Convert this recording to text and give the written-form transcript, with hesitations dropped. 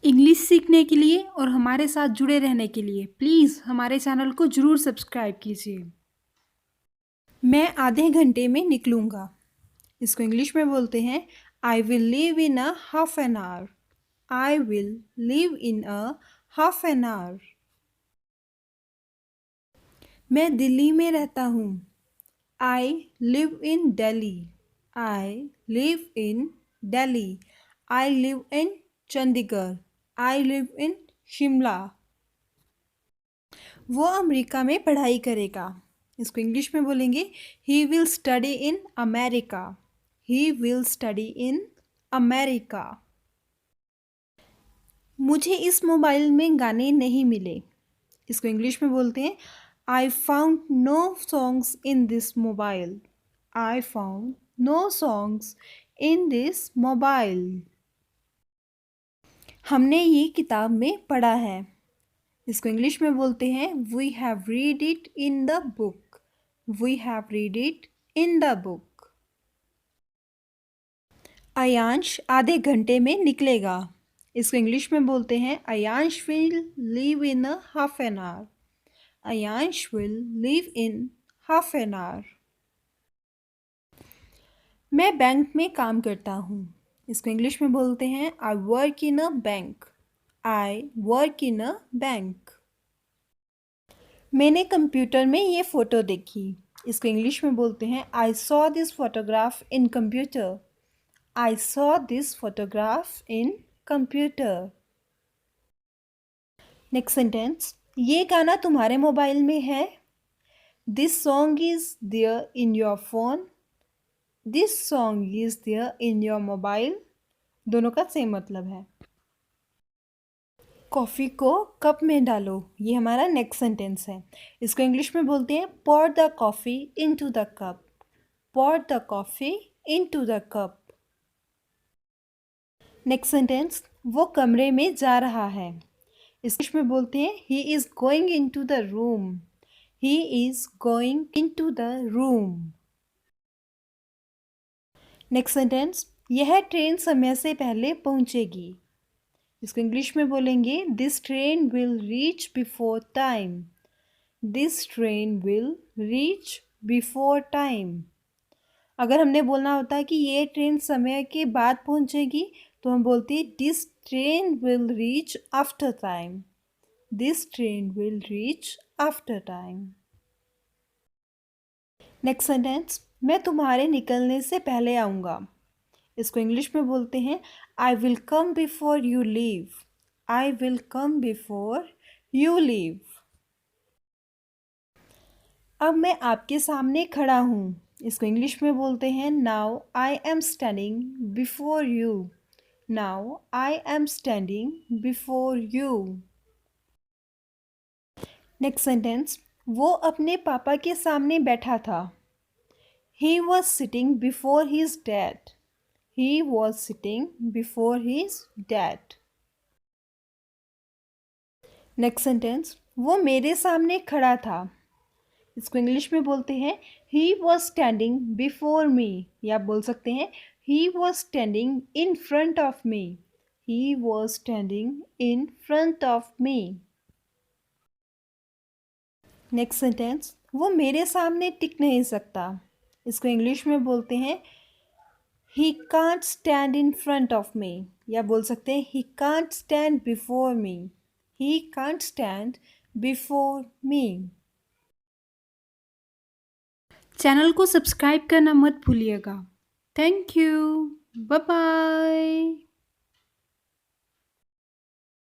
English सीखने के लिए और हमारे साथ जुड़े रहने के लिए प्लीज़ हमारे चैनल को ज़रूर सब्सक्राइब कीजिए। मैं आधे घंटे में निकलूँगा। इसको इंग्लिश में बोलते हैं I will leave in a half an our. I will leave in a half an hour. मैं दिल्ली में रहता हूँ। I live in Delhi. I live in Delhi. I live in Chandigarh. I live in Shimla. वो अमेरिका में पढ़ाई करेगा। इसको इंग्लिश में बोलेंगे he will study in America. He will study in America. मुझे इस मोबाइल में गाने नहीं मिले। इसको इंग्लिश में बोलते हैं I found no songs in this mobile. I found no songs in this mobile. हमने ये किताब में पढ़ा है। इसको इंग्लिश में बोलते हैं we have read it in the book. We have read it in the book. Ayansh आधे घंटे में निकलेगा। इसको इंग्लिश में बोलते हैं Ayansh will leave in a half an hour. Ayansh will leave in half an hour. मैं बैंक में काम करता हूँ। इसको इंग्लिश में बोलते हैं I work in a bank. I work in a bank. मैंने कंप्यूटर में ये फ़ोटो देखी। इसको इंग्लिश में बोलते हैं I saw this photograph in computer. I saw this photograph in computer. Next sentence, ये गाना तुम्हारे मोबाइल में है। This song is there in your phone. This song is there in your mobile. दोनों का सेम मतलब है। कॉफ़ी को कप में डालो, ये हमारा नेक्स्ट सेंटेंस है। इसको इंग्लिश में बोलते हैं pour the coffee into the cup. pour the coffee into the cup. Next sentence, वो कमरे में जा रहा है। इंग्लिश में बोलते हैं he is going into the room. He is going into the room. Next sentence, यह ट्रेन समय से पहले पहुंचेगी। इसको इंग्लिश में बोलेंगे this train will reach before time. This train will reach before time. अगर हमने बोलना होता है कि ये ट्रेन समय के बाद पहुंचेगी तो हम बोलते हैं this train will reach after time. This train will reach after time. Next sentence, मैं तुम्हारे निकलने से पहले आऊँगा। इसको इंग्लिश में बोलते हैं I will come before you leave. I will come before you leave. अब मैं आपके सामने खड़ा हूँ। इसको इंग्लिश में बोलते हैं now I am standing before you. Now I am standing before you. Next sentence, वो अपने पापा के सामने बैठा था। He was sitting before his dad. He was sitting before his dad. Next sentence, वो मेरे सामने खड़ा था। इसको इंग्लिश में बोलते हैं he was standing before me, या बोल सकते हैं he was standing in front of me. He was standing in front of me. Next sentence, वो मेरे सामने टिक नहीं सकता। इसको इंग्लिश में बोलते हैं he can't stand in front of me, या बोल सकते हैं he can't stand before me. He can't stand before me. Channel को सब्सक्राइब करना मत भूलिएगा। Thank you. Bye bye.